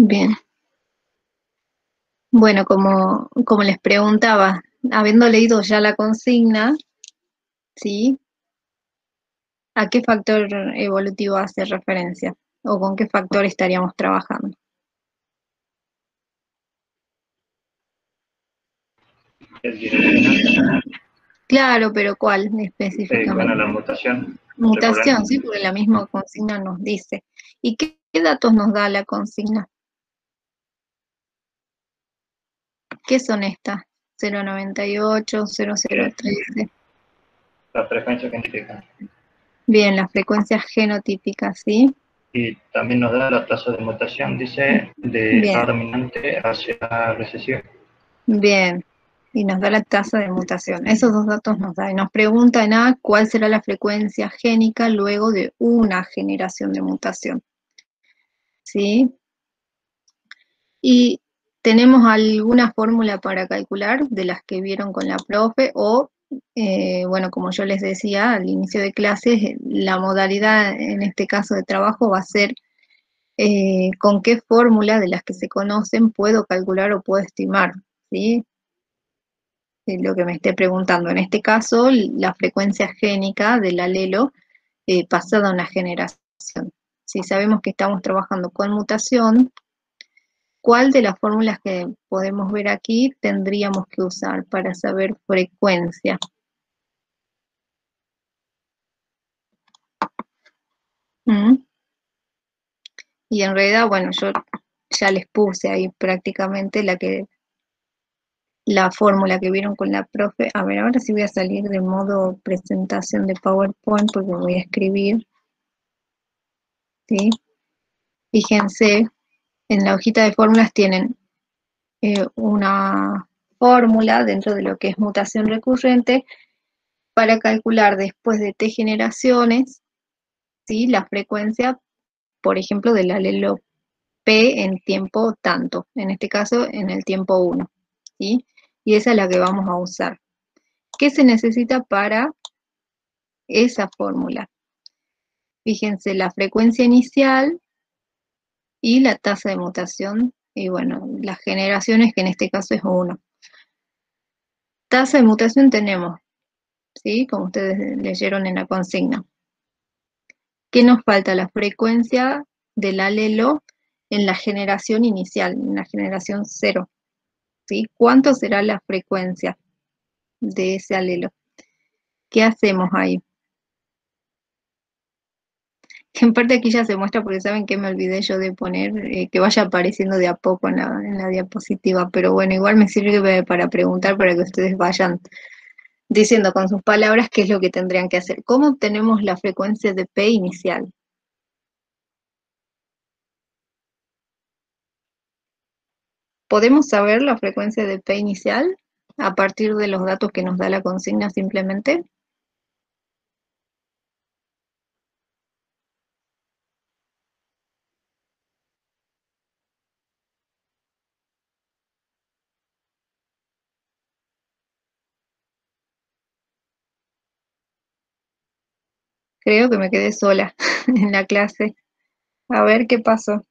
Bien. Bueno, como les preguntaba, habiendo leído ya la consigna, ¿sí? ¿A qué factor evolutivo hace referencia? ¿O con qué factor estaríamos trabajando? El direccional, Claro, pero ¿cuál bueno, específicamente? la mutación regular. Mutación, sí, porque la misma consigna nos dice. ¿Y qué datos nos da la consigna? ¿Qué son estas? 098, eh, 0013. la frecuencia científica. Bien, las frecuencias genotípicas, ¿sí? Y también nos da la tasa de mutación, dice, de Bien, A dominante hacia recesivo. bien. Y nos da la tasa de mutación. Esos dos datos nos da. Y nos preguntan cuál será la frecuencia génica luego de una generación de mutación, ¿sí? Y tenemos alguna fórmula para calcular de las que vieron con la profe o, bueno, como yo les decía al inicio de clases, la modalidad en este caso de trabajo va a ser con qué fórmula de las que se conocen puedo calcular o puedo estimar, ¿sí? Lo que me esté preguntando. En este caso, la frecuencia génica del alelo pasada a una generación. Si sabemos que estamos trabajando con mutación, ¿cuál de las fórmulas que podemos ver aquí tendríamos que usar para saber frecuencia? ¿Mm? Y en realidad, bueno, yo ya les puse ahí prácticamente la fórmula que vieron con la profe. A ver, ahora sí voy a salir de modo presentación de PowerPoint porque voy a escribir, ¿sí? Fíjense, en la hojita de fórmulas tienen una fórmula dentro de lo que es mutación recurrente para calcular después de T generaciones, ¿sí? La frecuencia, por ejemplo, del alelo P en tiempo tanto, en este caso en el tiempo 1, ¿sí? Y esa es la que vamos a usar. ¿Qué se necesita para esa fórmula? Fíjense la frecuencia inicial y la tasa de mutación, y bueno, las generaciones, que en este caso es 1. Tasa de mutación tenemos, ¿sí? Como ustedes leyeron en la consigna. ¿Qué nos falta? La frecuencia del alelo en la generación inicial, en la generación 0, ¿sí? ¿Cuánto será la frecuencia de ese alelo? ¿Qué hacemos ahí? Que en parte aquí ya se muestra porque saben que me olvidé yo de poner, que vaya apareciendo de a poco en la diapositiva, pero bueno, igual me sirve para preguntar para que ustedes vayan diciendo con sus palabras qué es lo que tendrían que hacer. ¿Cómo obtenemos la frecuencia de P inicial? ¿Podemos saber la frecuencia de P inicial a partir de los datos que nos da la consigna simplemente? Creo que me quedé sola en la clase. A ver qué pasó.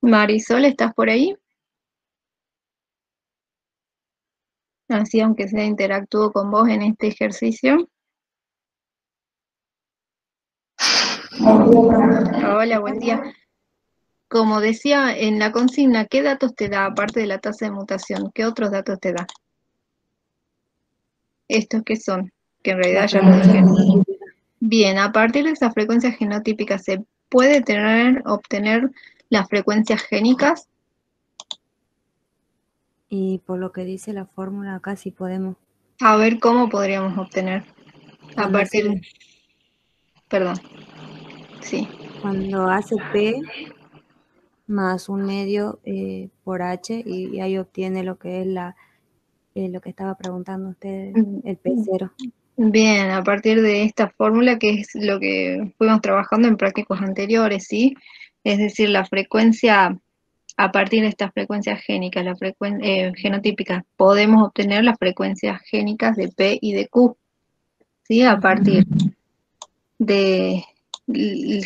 Marisol, ¿estás por ahí? Así, aunque sea, interactúo con vos en este ejercicio. Hola, buen día. Como decía en la consigna, ¿qué datos te da aparte de la tasa de mutación? ¿Qué otros datos te da? ¿Estos qué son? Que en La realidad ya lo frecuencia dije. genotípica. Bien, a partir de esa frecuencia genotípica, ¿se puede obtener las frecuencias génicas? Y por lo que dice la fórmula, acá sí podemos. A ver cómo podríamos obtener a Cuando partir de, hacemos, perdón, sí, cuando hace P más un medio por H y ahí obtiene lo que es lo que estaba preguntando usted, el P0. bien, a partir de esta fórmula que es lo que fuimos trabajando en prácticos anteriores, ¿sí? Es decir, la frecuencia, a partir de estas frecuencias génicas, genotípicas, podemos obtener las frecuencias génicas de P y de Q, ¿sí? A partir del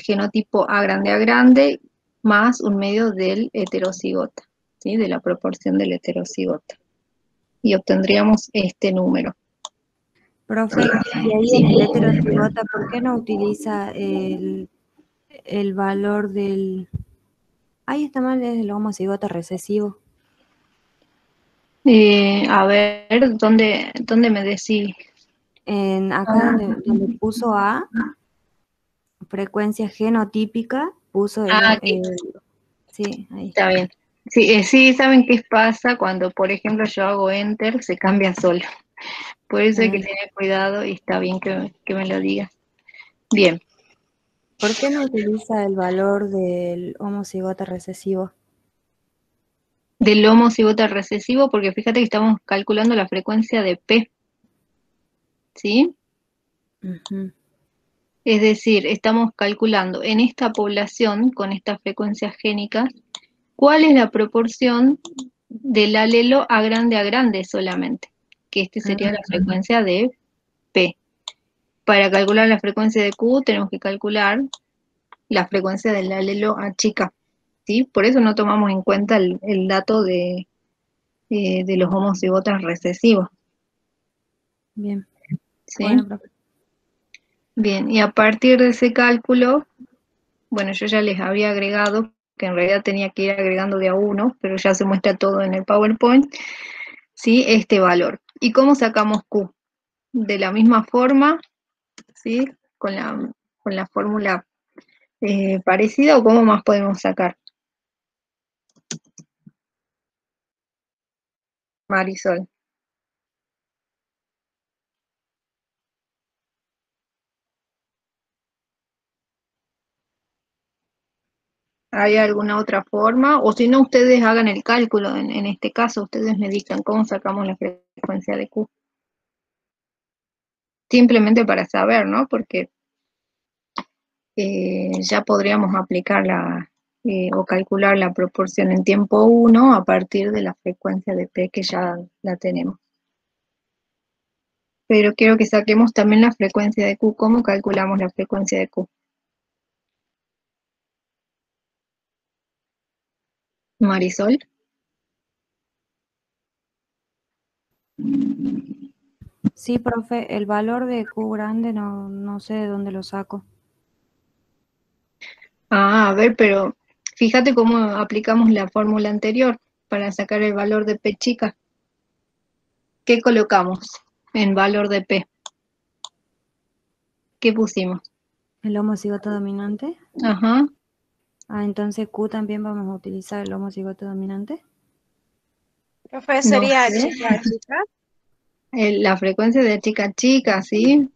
genotipo A grande más un medio del heterocigota, ¿sí? De la proporción del heterocigota. Y obtendríamos este número. Profe, y ahí en el heterocigota, ¿por qué no utiliza el valor del... Ahí está mal, es el homocigota recesivo. A ver, ¿dónde me decís? Acá donde puso A, frecuencia genotípica, puso Aquí. Sí, ahí. Está bien. Sí, sí, ¿saben qué pasa? Cuando, por ejemplo, yo hago Enter, se cambia solo. Por eso hay que tener cuidado y está bien que me lo digas. Bien. ¿Por qué no utiliza el valor del homocigota recesivo? Del homocigota recesivo, porque fíjate que estamos calculando la frecuencia de P, ¿sí? Uh-huh. Es decir, estamos calculando en esta población, con estas frecuencias génicas, cuál es la proporción del alelo a grande solamente, que este sería la frecuencia de P. Para calcular la frecuencia de Q tenemos que calcular la frecuencia del alelo A chica, ¿sí? Por eso no tomamos en cuenta el dato de los homocigotas recesivos. Bien. ¿Sí? Bueno, profe. Bien, y a partir de ese cálculo, bueno, yo ya les había agregado, que en realidad tenía que ir agregando de a uno, pero ya se muestra todo en el PowerPoint, ¿sí? Este valor. ¿Y cómo sacamos Q? De la misma forma, ¿sí? Con la fórmula parecida, ¿o cómo más podemos sacar? Marisol. ¿Hay alguna otra forma? O si no, ustedes hagan el cálculo. En este caso, ustedes me dictan cómo sacamos la frecuencia de Q. Simplemente para saber, ¿no? Porque ya podríamos aplicar o calcular la proporción en tiempo 1 a partir de la frecuencia de P que ya la tenemos. Pero quiero que saquemos también la frecuencia de Q. ¿Cómo calculamos la frecuencia de Q? Marisol. Sí, profe, el valor de Q grande no sé de dónde lo saco. A ver, pero fíjate cómo aplicamos la fórmula anterior para sacar el valor de P chica. ¿Qué colocamos en valor de P? ¿Qué pusimos? ¿El homocigoto dominante? Ajá. Entonces Q también vamos a utilizar el homocigoto dominante. Profe, No sería sé. chica. La frecuencia de chica, ¿sí?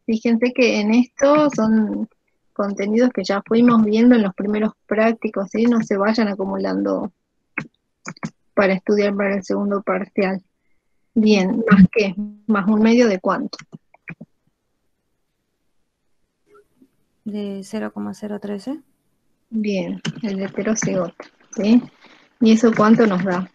Fíjense que en esto son contenidos que ya fuimos viendo en los primeros prácticos, ¿sí? No se vayan acumulando para estudiar para el segundo parcial. Bien, ¿más qué? ¿Más un medio de cuánto? De 0,013. Bien, el heterocigota, ¿sí? ¿Y eso cuánto nos da?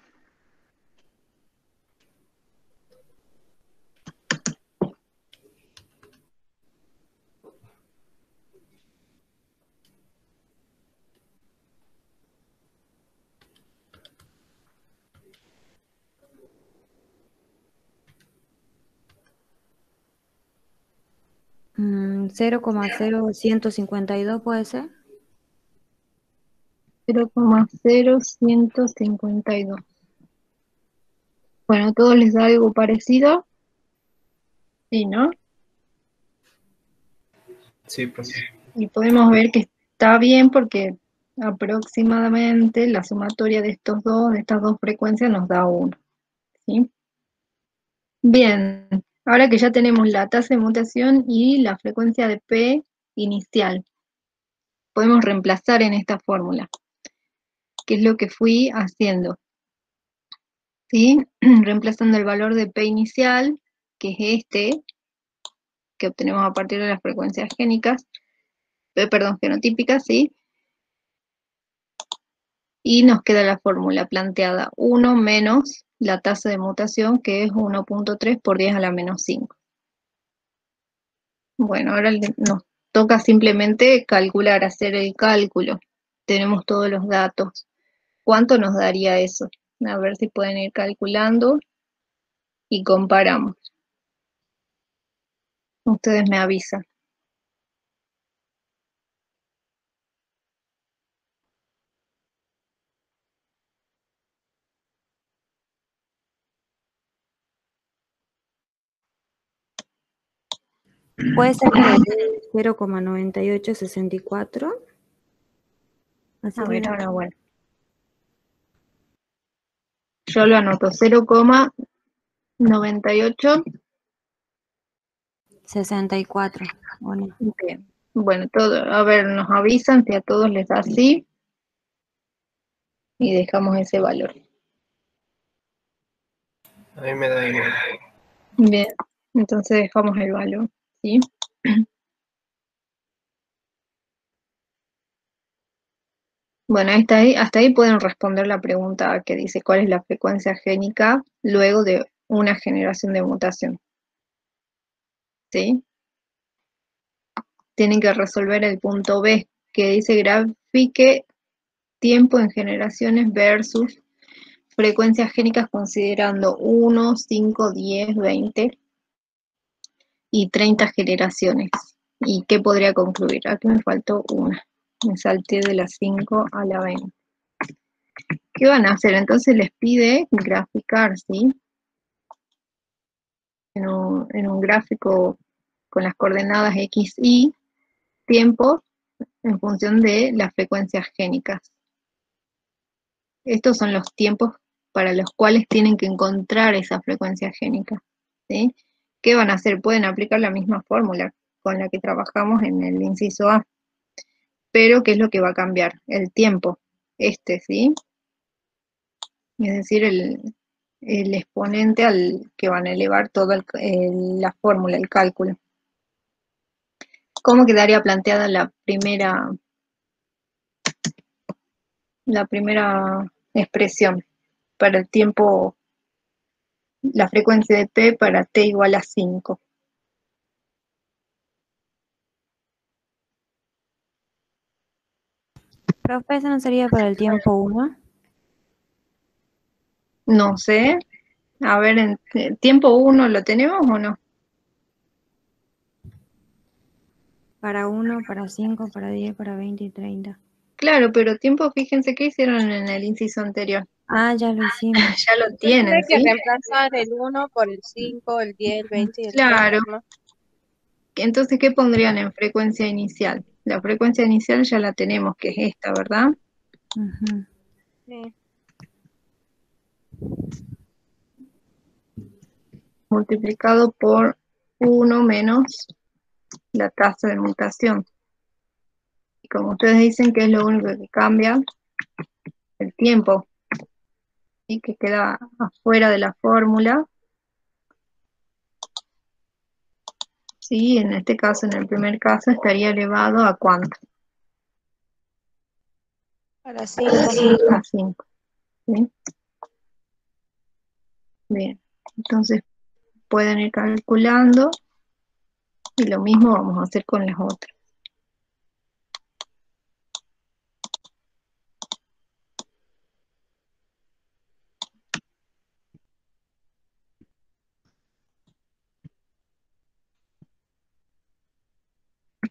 Mm, 0,0152 puede ser. 0,0152. Bueno, ¿todos les da algo parecido? Sí, ¿no? Sí, profe. Y podemos ver que está bien porque aproximadamente la sumatoria de estas dos frecuencias nos da 1, ¿sí? Bien, ahora que ya tenemos la tasa de mutación y la frecuencia de P inicial, podemos reemplazar en esta fórmula, que es lo que fui haciendo, ¿sí? Reemplazando el valor de P inicial, que es este, que obtenemos a partir de las frecuencias genotípicas, ¿sí? Y nos queda la fórmula planteada, 1 menos la tasa de mutación, que es 1.3 por 10 a la menos 5. Bueno, ahora nos toca simplemente calcular, hacer el cálculo. Tenemos todos los datos. ¿Cuánto nos daría eso? A ver si pueden ir calculando y comparamos. Ustedes me avisan. Puede ser que me dé 0,9864. Así A ver, me da. ahora bueno. Yo lo anoto 0,98. 64. Bueno, Bien. Bueno, todo, a ver, nos avisan si a todos les da así y dejamos ese valor. A mí me da igual. Bien, entonces dejamos el valor, ¿sí? Bueno, hasta ahí pueden responder la pregunta que dice cuál es la frecuencia génica luego de una generación de mutación, ¿sí? Tienen que resolver el punto B, que dice grafique tiempo en generaciones versus frecuencias génicas considerando 1, 5, 10, 20 y 30 generaciones. ¿Y qué podría concluir? Aquí me faltó una. Me salté de las 5 a la 20. ¿Qué van a hacer? Entonces les pide graficar, ¿sí? En un gráfico con las coordenadas X, Y, tiempo en función de las frecuencias génicas. Estos son los tiempos para los cuales tienen que encontrar esa frecuencia génica, ¿sí? ¿Qué van a hacer? Pueden aplicar la misma fórmula con la que trabajamos en el inciso A, pero ¿qué es lo que va a cambiar? El tiempo, ¿sí? Es decir, el exponente al que van a elevar toda la fórmula, el cálculo. ¿Cómo quedaría planteada la primera expresión para el tiempo, la frecuencia de P para T igual a 5? profe, ¿eso no sería para el tiempo 1? No sé. A ver, en tiempo 1 lo tenemos o no. Para 1, para 5, para 10, para 20 y 30. Claro, pero tiempo, fíjense qué hicieron en el inciso anterior. Ah, ya lo hicimos. Ya lo Se tiene tienen, que ¿sí? reemplazar el 1 por el 5, el 10, el 20 y el 30, Claro. ¿no? Entonces, ¿qué pondrían en frecuencia inicial? La frecuencia inicial ya la tenemos, que es esta, ¿verdad? Ujú. Sí. Multiplicado por 1 menos la tasa de mutación. Y como ustedes dicen que es lo único que cambia, el tiempo, y que queda afuera de la fórmula, ¿sí? En este caso, en el primer caso, estaría elevado a ¿cuánto? Para 5. A 5. ¿Sí? Bien, entonces pueden ir calculando y lo mismo vamos a hacer con las otras.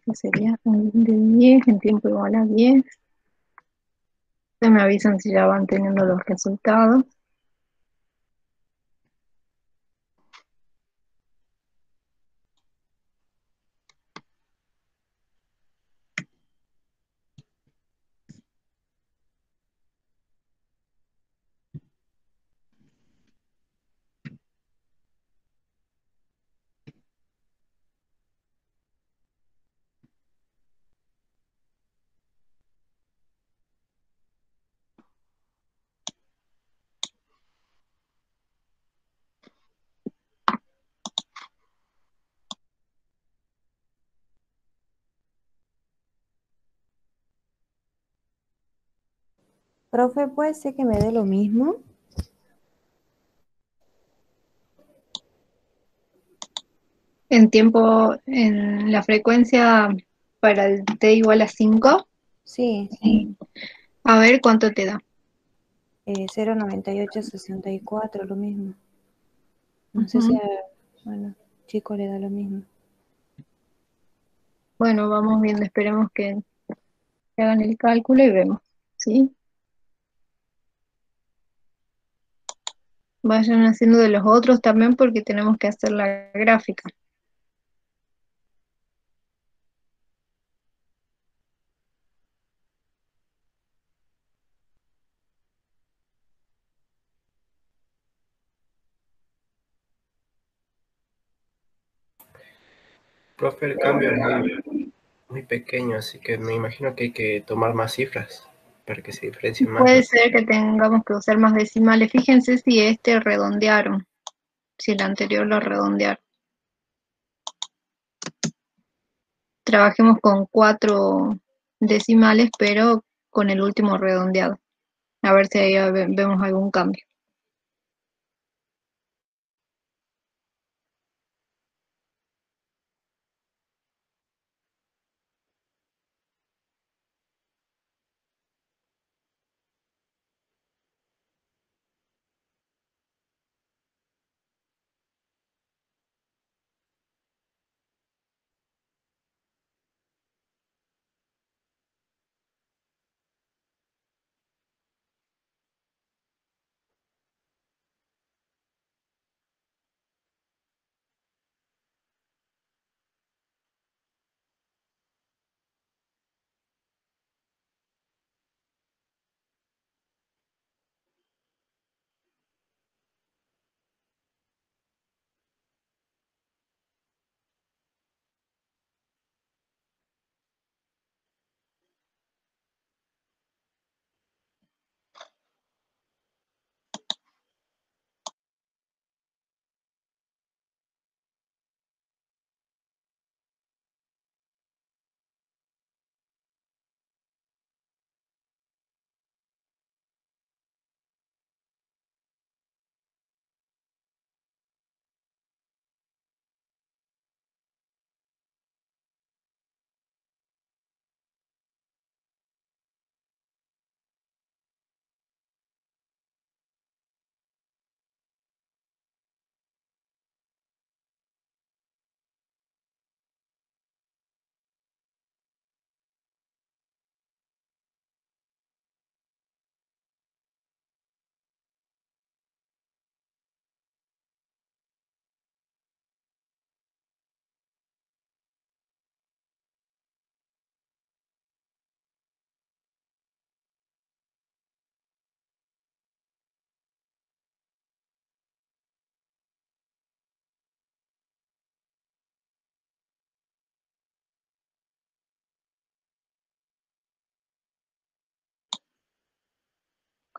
Que sería de 10 en tiempo igual a 10. Ustedes me avisan si ya van teniendo los resultados. Profe, ¿puede ser que me dé lo mismo? En tiempo, en la frecuencia para el t igual a 5, Sí, a ver cuánto te da. 0,9864, lo mismo. No sé si Ujú. bueno, chico le da lo mismo. Bueno, vamos viendo, esperemos que hagan el cálculo y vemos, ¿sí? Vayan haciendo de los otros también porque tenemos que hacer la gráfica. Profe, el cambio es muy pequeño, así que me imagino que hay que tomar más cifras para que se diferencie más, Puede ¿no? ser que tengamos que usar más decimales. Fíjense si este redondearon, si el anterior lo redondearon. Trabajemos con 4 decimales, pero con el último redondeado. A ver si ahí vemos algún cambio.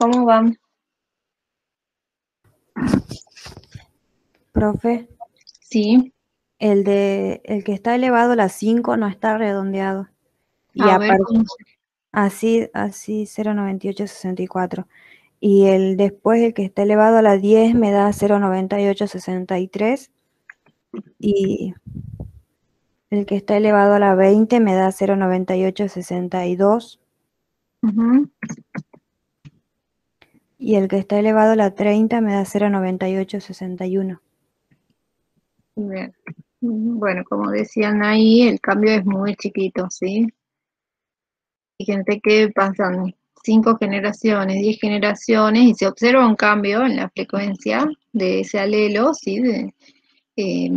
¿Cómo van? Profe, Sí, el que está elevado a la 5 no está redondeado. Y a ver aparte, cómo. así 0,9864. Y después el que está elevado a la 10 me da 0,9863. Y el que está elevado a la 20 me da 0,9862. Ujú. Y el que está elevado a la 30 me da 0,9861. Bien. Bueno, como decían ahí, el cambio es muy chiquito, ¿sí? Fíjense que pasan 5 generaciones, 10 generaciones y se observa un cambio en la frecuencia de ese alelo, ¿sí? Eh,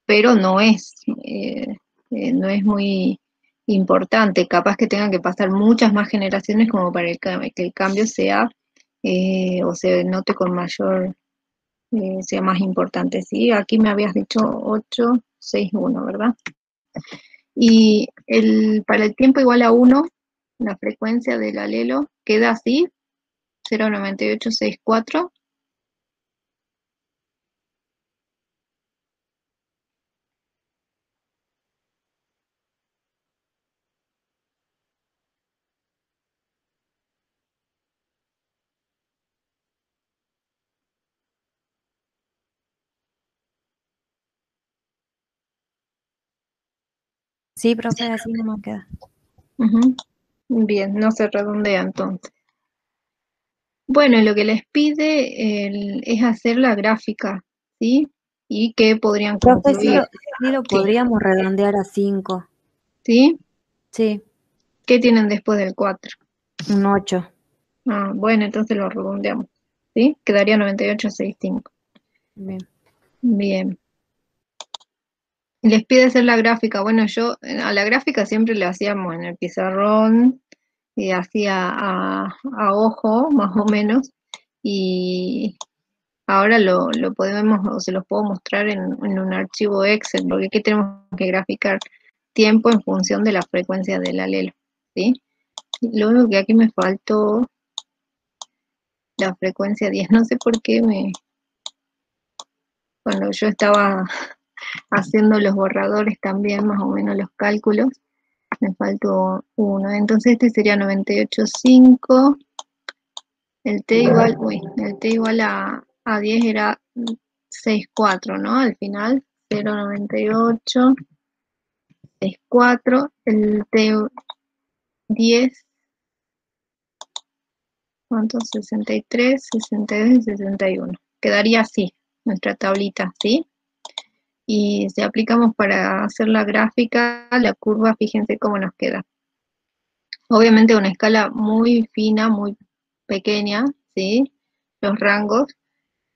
pero no es muy importante. Capaz que tengan que pasar muchas más generaciones como para que el cambio sea o se note con mayor, sea más importante, ¿sí? Aquí me habías dicho 861, ¿verdad? Y para el tiempo igual a 1, la frecuencia del alelo queda así, 0,9864. Sí, profe, así no me queda. Ujú. Bien, no se redondea entonces. Bueno, lo que les pide es hacer la gráfica, ¿sí? Y que podrían Profe, concluir. sí lo ¿Qué? podríamos redondear a 5. ¿Sí? Sí, ¿Qué tienen después del 4? un 8. Ah, bueno, entonces lo redondeamos, ¿sí? Quedaría 98,65. Bien. Bien. Les pide hacer la gráfica. Bueno, yo a la gráfica siempre le hacíamos en el pizarrón, y hacía a ojo, más o menos, y ahora lo podemos, o se los puedo mostrar en un archivo Excel, porque aquí tenemos que graficar tiempo en función de la frecuencia del alelo, ¿sí? Lo único que aquí me faltó la frecuencia 10, no sé por qué cuando yo estaba haciendo los borradores también, más o menos los cálculos, me faltó uno, entonces este sería 98,5, el t igual a 10 era 6,4, ¿no? Al final, 0,98, 6,4, el t 10, ¿cuántos? 63, 62 y 61. Quedaría así, nuestra tablita, ¿sí? Y si aplicamos para hacer la gráfica, la curva, fíjense cómo nos queda. Obviamente una escala muy fina, muy pequeña, ¿sí? Los rangos,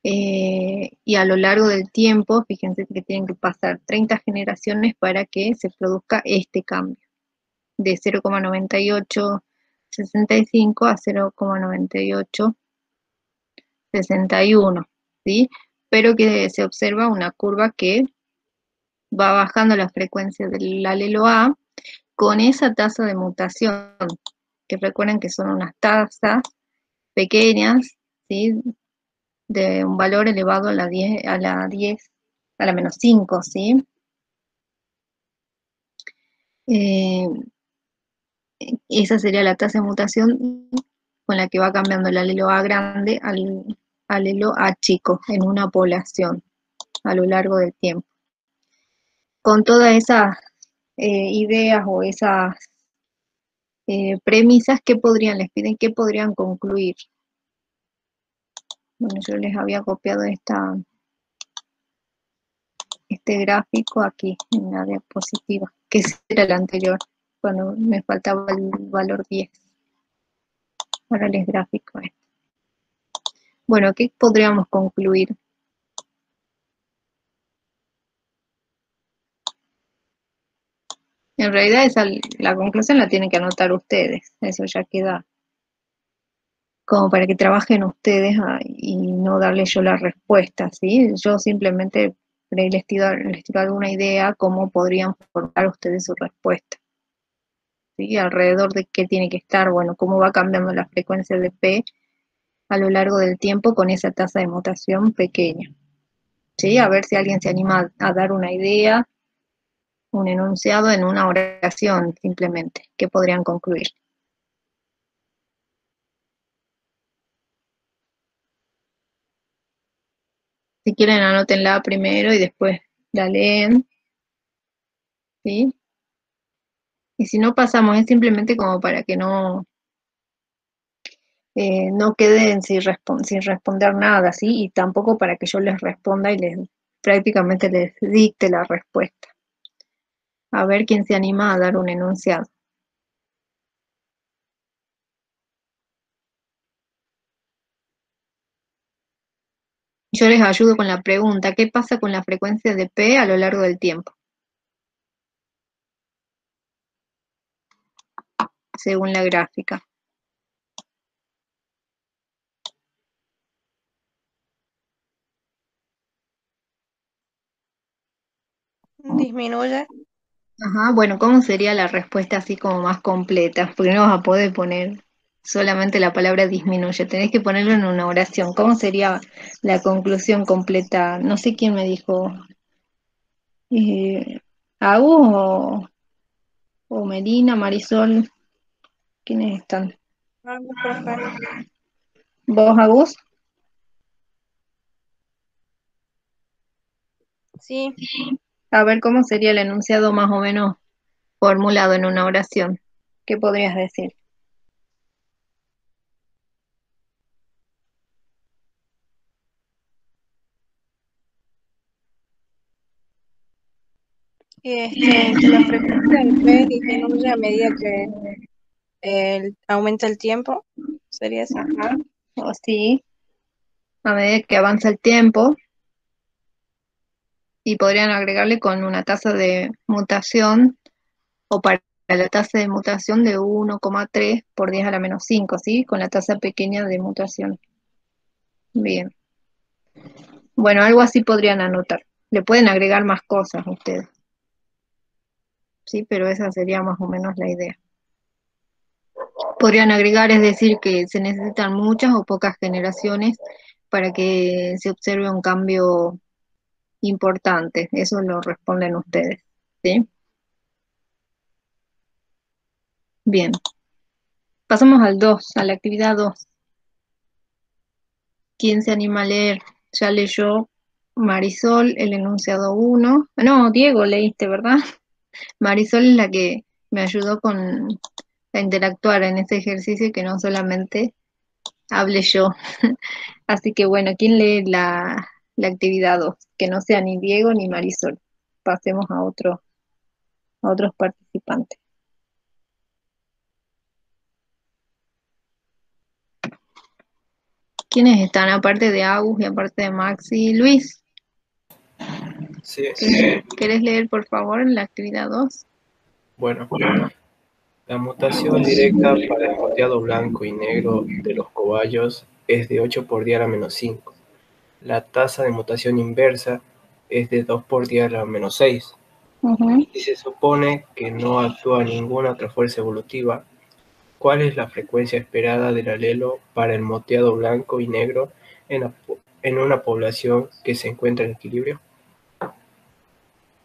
y a lo largo del tiempo, fíjense que tienen que pasar 30 generaciones para que se produzca este cambio, de 0,9865 a 0,9861, ¿sí? Pero que se observa una curva que va bajando la frecuencia del alelo A con esa tasa de mutación, que recuerden que son unas tasas pequeñas, ¿sí? De un valor elevado a la 10, a la menos 5, ¿sí? Eh, Esa sería la tasa de mutación con la que va cambiando el alelo A grande al alelo A chico en una población a lo largo del tiempo. Con todas esas ideas o esas premisas, les piden que podrían concluir. Bueno, yo les había copiado este gráfico aquí en la diapositiva, que era el anterior, cuando me faltaba el valor 10. Ahora les gráfico esto. Bueno, ¿qué podríamos concluir? En realidad la conclusión la tienen que anotar ustedes, eso ya queda como para que trabajen ustedes, y no darles yo la respuesta, ¿sí? Yo simplemente les tiro alguna idea cómo podrían formar ustedes su respuesta, ¿sí? Alrededor de qué tiene que estar, bueno, cómo va cambiando la frecuencia de P a lo largo del tiempo con esa tasa de mutación pequeña, ¿sí? A ver si alguien se anima a dar una idea, un enunciado en una oración simplemente, que podrían concluir. Si quieren, anótenla primero y después la leen, ¿sí? Y si no pasamos, es simplemente como para que no queden sin responder nada, ¿sí? Y tampoco para que yo les responda y prácticamente les dicte la respuesta. A ver quién se anima a dar un enunciado. Yo les ayudo con la pregunta, ¿qué pasa con la frecuencia de P a lo largo del tiempo? Según la gráfica. Disminuye. Ajá, bueno, ¿cómo sería la respuesta así como más completa? Porque no vas a poder poner solamente la palabra disminuye, tenés que ponerlo en una oración. ¿Cómo sería la conclusión completa? No sé quién me dijo, Agus o Melina, Marisol, ¿quiénes están? Vamos, profe. ¿Vos, Agus? Sí, A ver, ¿cómo sería el enunciado más o menos formulado en una oración, ¿qué podrías decir? Que la frecuencia del P disminuye a medida que aumenta el tiempo, sería así. Ajá. O sí, a medida que avanza el tiempo, y podrían agregarle con una tasa de mutación, o para la tasa de mutación de 1,3 por 10 a la menos 5, ¿sí? Con la tasa pequeña de mutación. Bien. Bueno, algo así podrían anotar. Le pueden agregar más cosas ustedes, ¿sí? Pero esa sería más o menos la idea. Podrían agregar, es decir, que se necesitan muchas o pocas generaciones para que se observe un cambio importante. Eso lo responden ustedes, ¿sí? Bien. Pasamos al 2, a la actividad 2. ¿Quién se anima a leer? Ya leyó Marisol el enunciado 1. No, Diego leíste, ¿verdad? Marisol es la que me ayudó a interactuar en este ejercicio, que no solamente hable yo. Así que bueno, ¿quién lee la actividad 2? Que no sea ni Diego ni Marisol. Pasemos a otros participantes. ¿Quiénes están aparte de Agus y aparte de Maxi? Luis, Sí. ¿querés leer por favor la actividad 2? Bueno, la mutación directa para el moteado blanco y negro de los cobayos es de 8 por 10 a la menos 5. La tasa de mutación inversa es de 2 por 10 a la menos 6. Y se supone que no actúa ninguna otra fuerza evolutiva. ¿Cuál es la frecuencia esperada del alelo para el moteado blanco y negro en una población que se encuentra en equilibrio?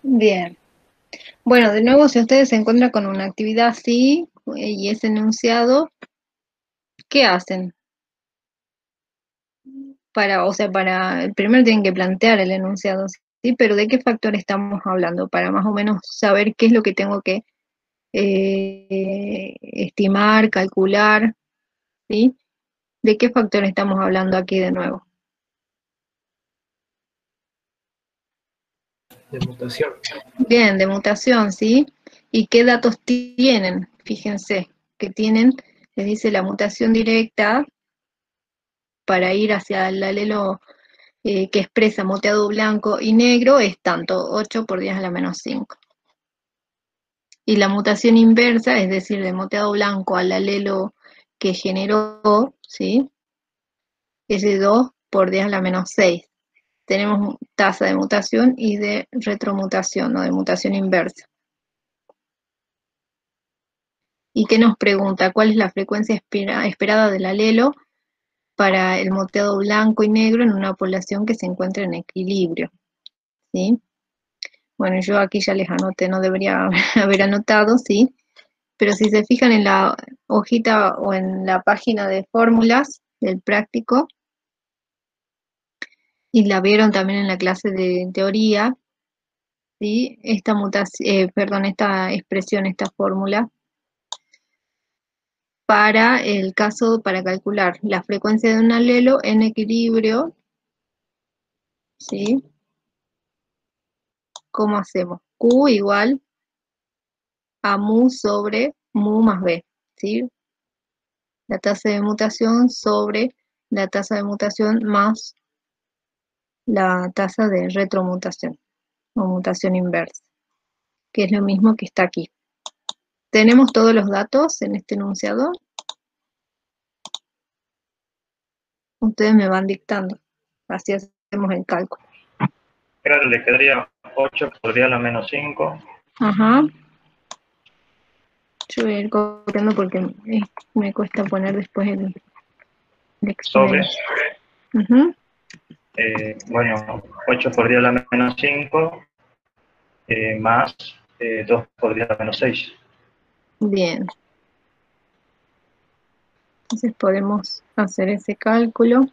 Bien. Bueno, de nuevo, si ustedes se encuentran con una actividad así y es enunciado, ¿qué hacen? Primero tienen que plantear el enunciado, ¿sí? Pero ¿de qué factor estamos hablando? Para más o menos saber qué es lo que tengo que estimar, calcular, ¿sí? ¿De qué factor estamos hablando aquí de nuevo? De mutación. Bien, de mutación, ¿sí? ¿Y qué datos tienen? Fíjense que tienen, les dice la mutación directa para ir hacia el alelo que expresa moteado blanco y negro es tanto, 8 por 10 a la menos 5. Y la mutación inversa, es decir, de moteado blanco al alelo que generó, ¿sí? Es de 2 por 10 a la menos 6. Tenemos tasa de mutación y de retromutación, o de mutación inversa. ¿Y qué nos pregunta? ¿Cuál es la frecuencia esperada del alelo para el moteado blanco y negro en una población que se encuentra en equilibrio? ¿Sí? Bueno, yo aquí ya les anoté, no debería haber anotado, ¿sí? Pero si se fijan en la hojita o en la página de fórmulas del práctico, y la vieron también en la clase de teoría, ¿sí? Esta expresión, esta fórmula, para el caso, para calcular la frecuencia de un alelo en equilibrio, ¿sí? ¿Cómo hacemos? Q igual a mu sobre mu más b, ¿sí? La tasa de mutación sobre la tasa de mutación más la tasa de retromutación o mutación inversa, que es lo mismo que está aquí. ¿Tenemos todos los datos en este enunciado? Ustedes me van dictando, así hacemos el cálculo. Claro, le quedaría 8 por 10 a la menos 5. Ajá. Yo voy a ir copiando porque me cuesta poner después el Sobre, exponente. bueno, 8 por 10 a la menos 5 más 2 por 10 a la menos 6. Bien. Entonces podemos hacer ese cálculo.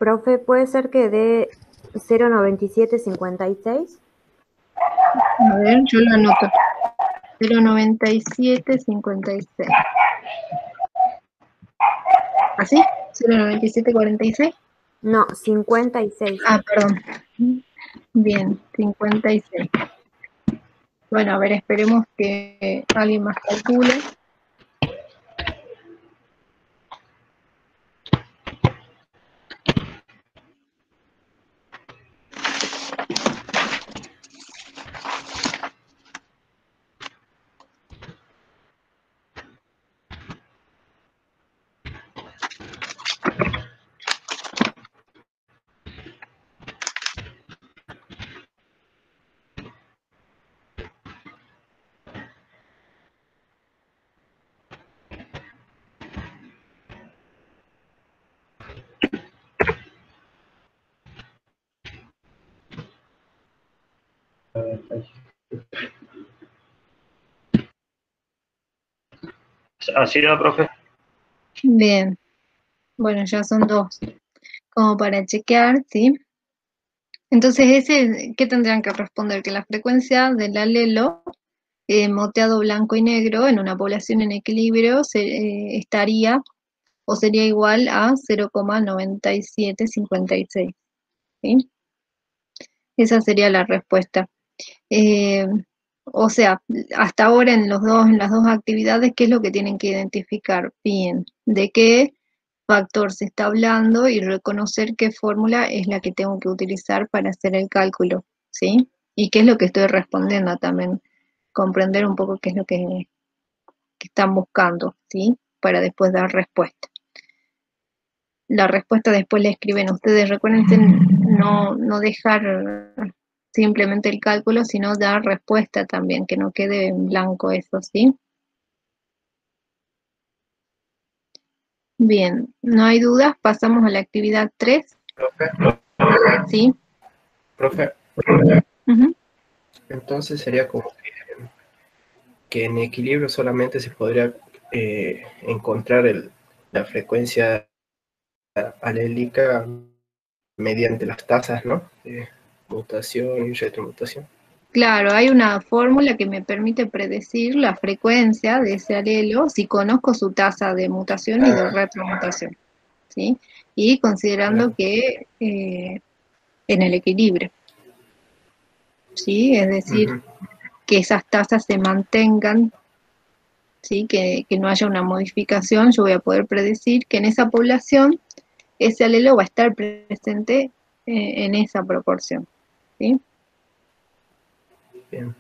Profe, ¿puede ser que dé 0,9756? A ver, yo lo anoto. 0,9756. ¿Así? ¿0,9746? No, 56. Ah, perdón. Bien, 56. Bueno, a ver, esperemos que alguien más calcule. ¿Así va, profe? Bien, bueno, ya son dos. Como para chequear, ¿sí? Entonces, ¿qué tendrían que responder? Que la frecuencia del alelo moteado blanco y negro en una población en equilibrio estaría o sería igual a 0,9756. ¿Sí? Esa sería la respuesta. Eh, o sea, hasta ahora en las dos actividades, ¿qué es lo que tienen que identificar? Bien, de qué factor se está hablando y reconocer qué fórmula es la que tengo que utilizar para hacer el cálculo, ¿sí? Y qué es lo que estoy respondiendo también, comprender un poco qué es lo que están buscando, ¿sí? Para después dar respuesta. La respuesta después la escriben ustedes. Recuerden no dejar simplemente el cálculo, sino dar respuesta también, que no quede en blanco eso, ¿sí? Bien, no hay dudas, pasamos a la actividad 3, Profe, ¿sí? profe, Ujú. entonces sería como que en equilibrio solamente se podría encontrar la frecuencia alélica mediante las tasas, ¿no? Mutación y retromutación. Claro, hay una fórmula que me permite predecir la frecuencia de ese alelo si conozco su tasa de mutación y de retromutación, ¿sí? Y considerando que en el equilibrio, ¿sí? Es decir, Ujú. que esas tasas se mantengan, ¿sí? Que no haya una modificación, yo voy a poder predecir que en esa población ese alelo va a estar presente en esa proporción, ¿sí? Bien.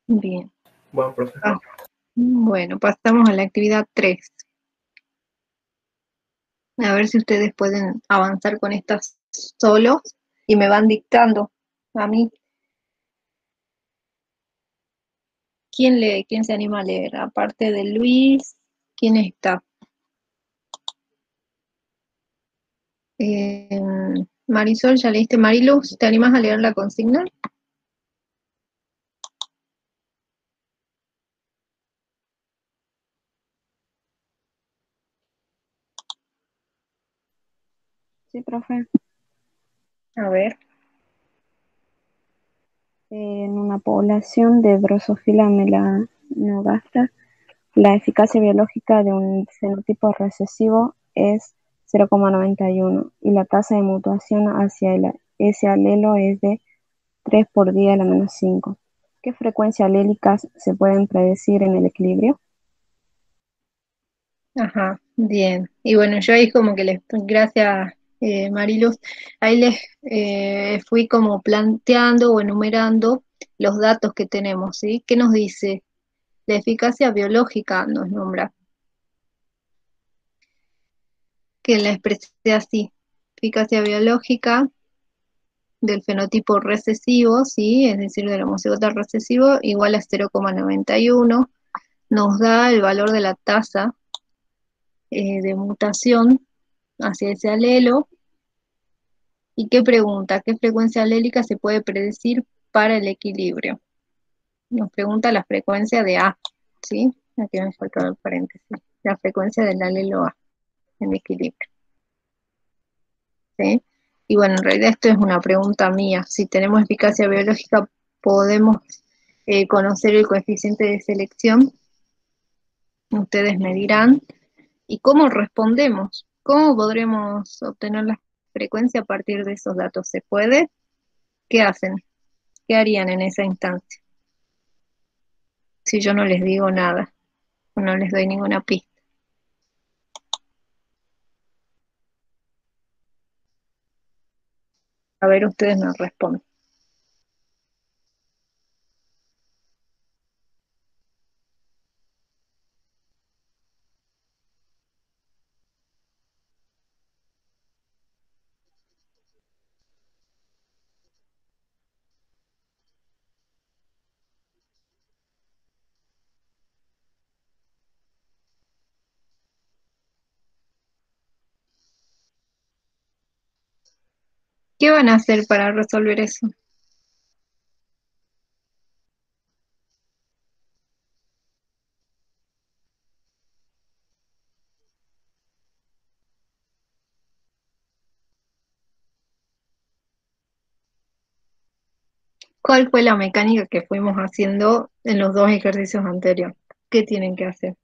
Bien. Bueno, profe. Bueno, pasamos a la actividad 3. A ver si ustedes pueden avanzar con estas solos y me van dictando a mí. ¿Quién se anima a leer? Aparte de Luis, ¿quién está? Eh, Marisol, ¿ya leíste? Mariluz, ¿te animas a leer la consigna? Sí, profe. A ver. En una población de Drosophila melanogaster, la eficacia biológica de un fenotipo recesivo es 0,91 y la tasa de mutación hacia ese alelo es de 3 por 10 a la menos 5. ¿Qué frecuencias alélicas se pueden predecir en el equilibrio? Ajá, bien. Y bueno, yo ahí como que gracias Mariluz, ahí les fui como planteando o enumerando los datos que tenemos, ¿sí? ¿Qué nos dice? La eficacia biológica nos nombra, que la expresé así, eficacia biológica del fenotipo recesivo, ¿sí? Es decir, del homocigota recesivo, igual a 0,91, nos da el valor de la tasa de mutación hacia ese alelo. ¿Y qué pregunta? ¿Qué frecuencia alélica se puede predecir para el equilibrio? Nos pregunta la frecuencia de A, ¿sí? Aquí me faltó el paréntesis. La frecuencia del alelo A en equilibrio. ¿sí? Y bueno, en realidad esto es una pregunta mía. Si tenemos eficacia biológica, ¿podemos conocer el coeficiente de selección? Ustedes me dirán. ¿Y cómo respondemos? ¿Cómo podremos obtener la frecuencia a partir de esos datos? ¿Se puede? ¿Qué hacen? ¿Qué harían en esa instancia? Si yo no les digo nada, o no les doy ninguna pista. A ver, ustedes me responden. ¿Qué van a hacer para resolver eso? ¿Cuál fue la mecánica que fuimos haciendo en los dos ejercicios anteriores? ¿Qué tienen que hacer?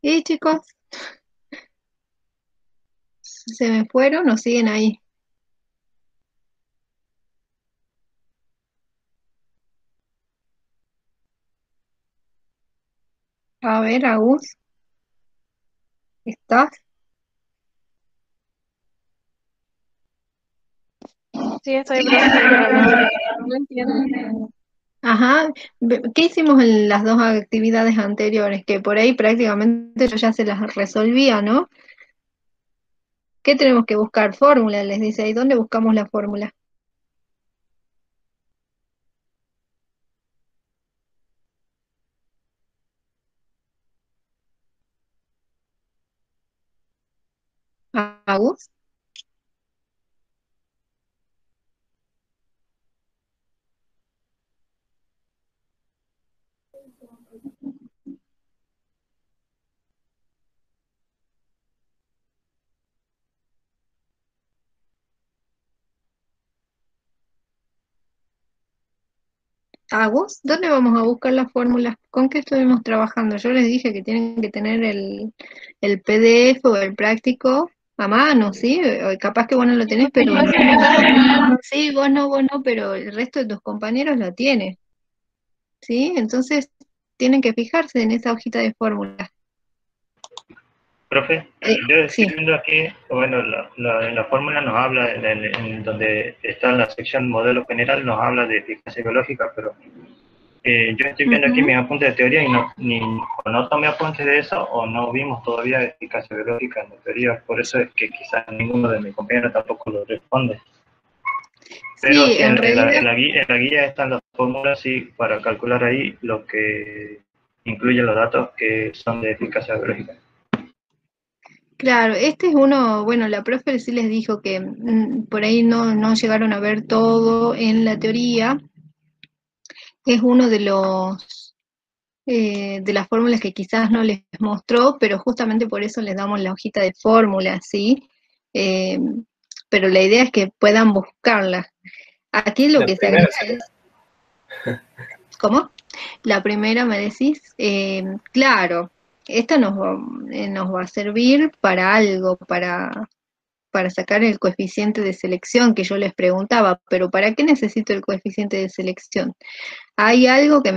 ¿Y chicos? ¿Se me fueron o siguen ahí? A ver, Agus, ¿estás? Sí, estoy presente, pero no entiendo. Ajá, ¿qué hicimos en las dos actividades anteriores? Que por ahí prácticamente yo ya se las resolvía, ¿no? ¿Qué tenemos que buscar? Fórmula, les dice ahí. ¿Dónde buscamos la fórmula? Agus. Agus, ¿dónde vamos a buscar las fórmulas? ¿Con qué estuvimos trabajando? Yo les dije que tienen que tener el PDF o el práctico a mano, ¿sí? O capaz que vos no lo tenés, pero sí, vos no, pero el resto de tus compañeros lo tiene, ¿sí? Entonces tienen que fijarse en esa hojita de fórmulas. Profe, yo estoy Sí. viendo aquí, bueno, en la fórmula nos habla, en donde está en la sección modelo general, nos habla de eficacia biológica, pero yo estoy viendo aquí mis apuntes de teoría y o no tomé apuntes de eso o no vimos todavía eficacia biológica en la teoría, por eso es que quizás ninguno de mis compañeros tampoco lo responde. Pero Sí, sí, en realidad, en la guía están las fórmulas, sí, para calcular ahí lo que incluye los datos que son de eficacia biológica. claro, este es uno, bueno, la profe sí les dijo que por ahí no llegaron a ver todo en la teoría. Es uno de las fórmulas que quizás no les mostró, pero justamente por eso les damos la hojita de fórmulas, ¿sí? Eh, pero la idea es que puedan buscarlas. Aquí lo La que se primera agrega es... ¿Cómo? La primera me decís, claro, esta nos va a servir para algo, para sacar el coeficiente de selección que yo les preguntaba, pero ¿para qué necesito el coeficiente de selección? Hay algo que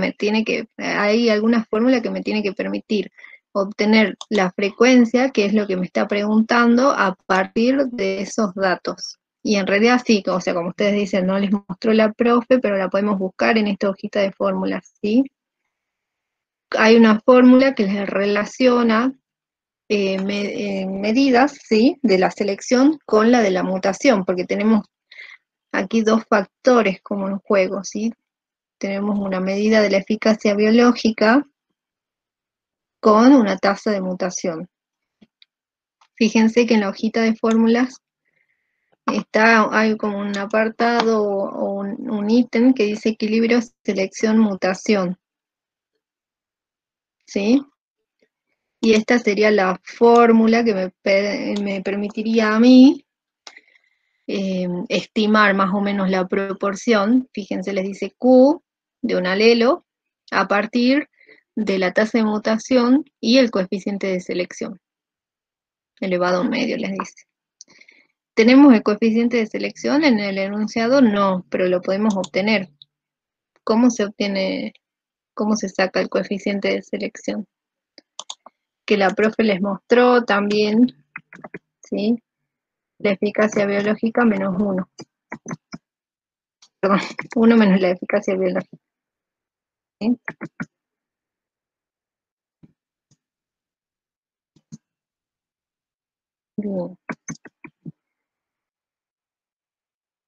hay alguna fórmula que me tiene que permitir obtener la frecuencia, que es lo que me está preguntando, a partir de esos datos. Y en realidad sí, o sea, como ustedes dicen, no les mostró la profe, pero la podemos buscar en esta hojita de fórmulas, ¿sí? Hay una fórmula que les relaciona medidas, ¿sí? De la selección con la de la mutación, porque tenemos aquí dos factores como en juego, ¿sí? Tenemos una medida de la eficacia biológica con una tasa de mutación. Fíjense que en la hojita de fórmulas hay como un apartado o un ítem que dice equilibrio, selección, mutación. ¿sí? Y esta sería la fórmula que me permitiría a mí estimar más o menos la proporción. Fíjense, les dice Q de un alelo a partir de la tasa de mutación y el coeficiente de selección, elevado a un medio, les dice. ¿Tenemos el coeficiente de selección en el enunciado? No, pero lo podemos obtener. ¿Cómo se obtiene, cómo se saca el coeficiente de selección? Que la profe les mostró también, ¿sí? La eficacia biológica menos 1. Perdón, 1 menos la eficacia biológica. ¿Sí? Bien.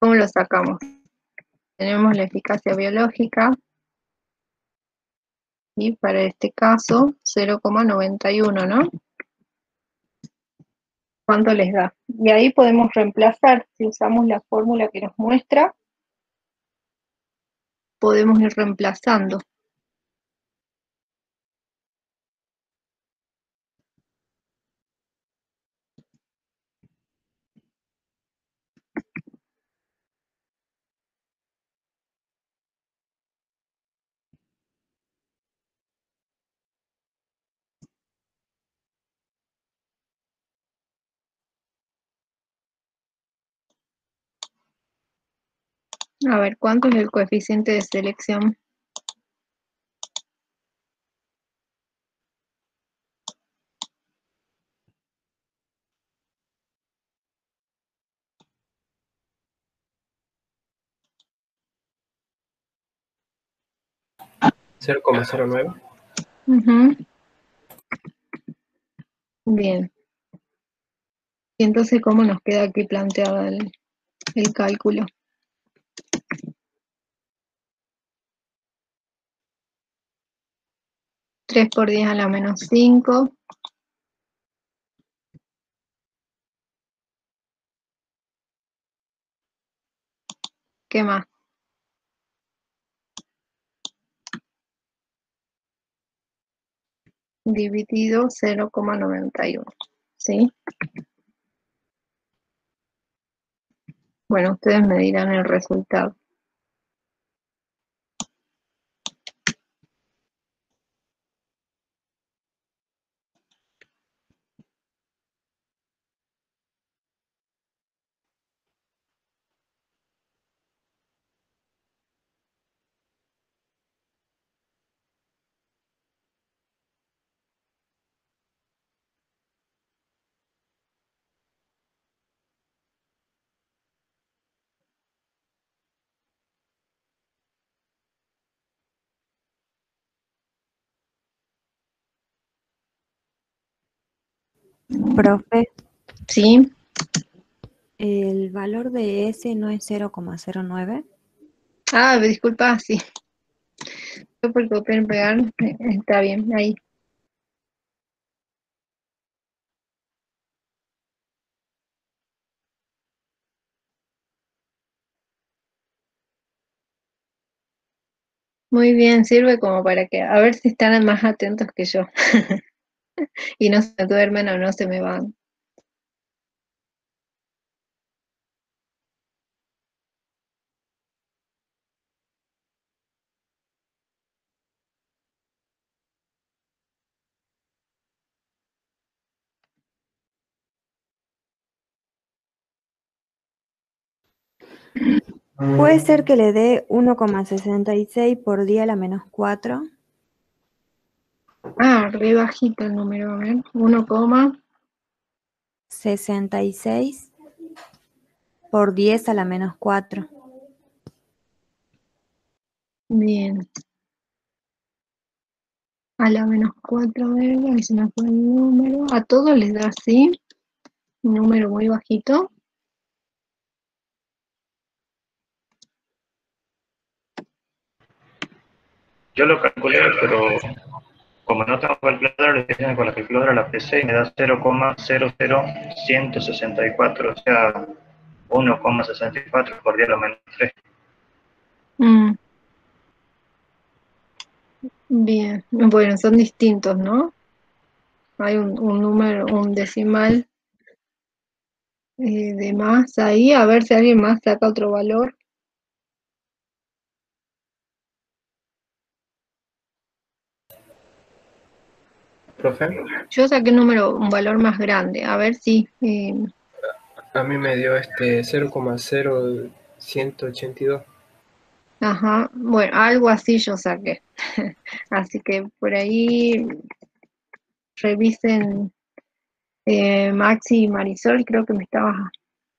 ¿Cómo lo sacamos? Tenemos la eficacia biológica y para este caso 0,91, ¿no? ¿Cuánto les da? Y ahí podemos reemplazar, si usamos la fórmula que nos muestra, podemos ir reemplazando. A ver, ¿cuánto es el coeficiente de selección? ¿0,09? Bien. Y entonces, ¿cómo nos queda aquí planteado el cálculo? Tres por 10 a la menos 5. ¿Qué más? Dividido 0,91. ¿Sí? Bueno, ustedes me dirán el resultado. Profe, ¿Sí? el valor de S no es 0,09. Ah, disculpa, sí. Yo por copiar y pegar, está bien, ahí. Muy bien, sirve como para que, a ver si están más atentos que yo. Y no se duermen o no se me van. Puede ser que le dé 1,66 por 10 a la menos 4. Ah, re bajito el número, a ver. 1, 66 por 10 a la menos 4. bien. A la menos 4, a ver, ahí se me fue el número. A todos les da así. Un número muy bajito. Yo lo calculé, pero como no tengo calculadora, lo estoy haciendo con la calculadora la PC y me da 0,00164, o sea, 1,64 por 10 a la menos 3. Mm. Bien, bueno, son distintos, ¿no? Hay un número, un decimal de más ahí, a ver si alguien más saca otro valor. Profe, Yo saqué un valor más grande, a ver si, a mí me dio 0,0182. ajá, bueno, algo así yo saqué. Así que por ahí revisen, Maxi y Marisol, creo que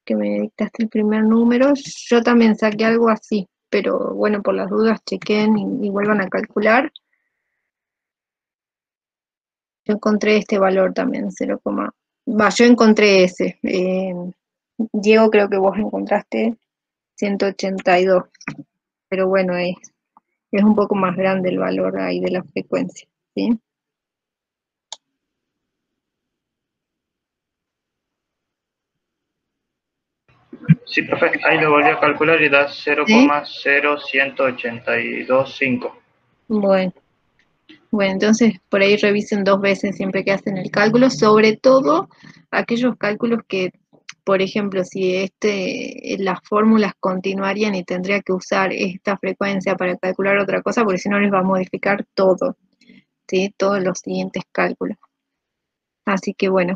que me dictaste el primer número. Yo también saqué algo así, pero bueno, por las dudas chequen y vuelvan a calcular. Yo encontré este valor también, 0, yo encontré ese. Diego, creo que vos encontraste 182, pero bueno, es un poco más grande el valor ahí de la frecuencia, ¿sí? Sí, profe, ahí lo volví a calcular y da ¿Sí? 0,01825. Bueno, entonces por ahí revisen 2 veces siempre que hacen el cálculo, sobre todo aquellos cálculos que, por ejemplo, si las fórmulas continuarían y tendría que usar esta frecuencia para calcular otra cosa, porque si no les va a modificar todo, ¿sí? Todos los siguientes cálculos. Así que bueno,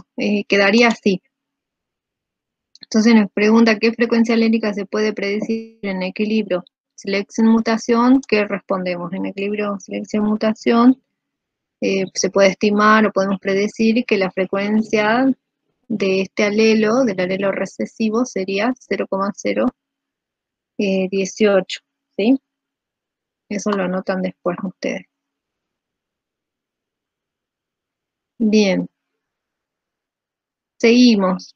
quedaría así. Entonces nos pregunta qué frecuencia alérica se puede predecir en equilibrio, selección, mutación. ¿Qué respondemos? En equilibrio, selección, mutación, se puede estimar o podemos predecir que la frecuencia de este alelo, del alelo recesivo, sería 0,018, ¿sí? Eso lo anotan después ustedes. Bien, seguimos.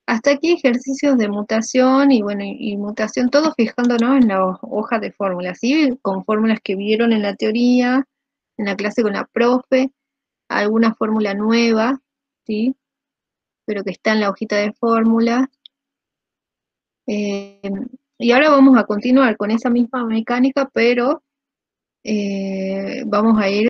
Hasta aquí ejercicios de mutación y bueno, y mutación, todos fijándonos en la hoja de fórmulas, ¿sí? Con fórmulas que vieron en la teoría, en la clase con la profe, alguna fórmula nueva, ¿sí? Pero que está en la hojita de fórmulas. Y ahora vamos a continuar con esa misma mecánica, pero vamos a ir